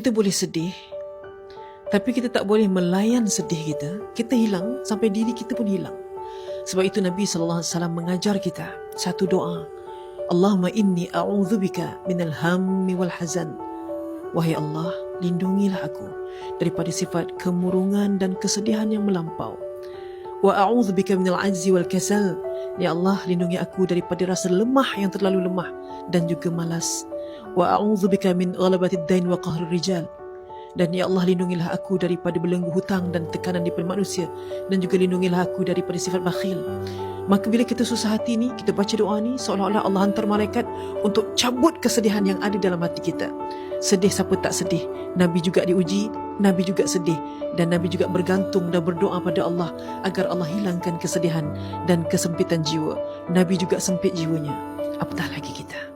Kita boleh sedih, tapi kita tak boleh melayan sedih kita. Kita hilang sampai diri kita pun hilang. Sebab itu Nabi SAW mengajar kita satu doa. Allahumma inni a'udzubika minal hammi wal hazan. Wahai Allah, lindungilah aku daripada sifat kemurungan dan kesedihan yang melampau. Wa a'udzubika minal ajzi wal kasal. Ya Allah, lindungi aku daripada rasa lemah yang terlalu lemah dan juga malas. Wa a'udzubika min ghalabatid dain wa qahrir rijal. Dan ya Allah, lindungilah aku daripada belenggu hutang dan tekanan daripada manusia, dan juga lindungilah aku daripada sifat bakhil. Maka bila kita susah hati ni, kita baca doa ni, seolah-olah Allah hantar malaikat untuk cabut kesedihan yang ada dalam hati kita. Sedih siapa tak sedih? Nabi juga diuji, Nabi juga sedih, dan Nabi juga bergantung dan berdoa pada Allah agar Allah hilangkan kesedihan dan kesempitan jiwa. Nabi juga sempit jiwanya, apatah lagi kita.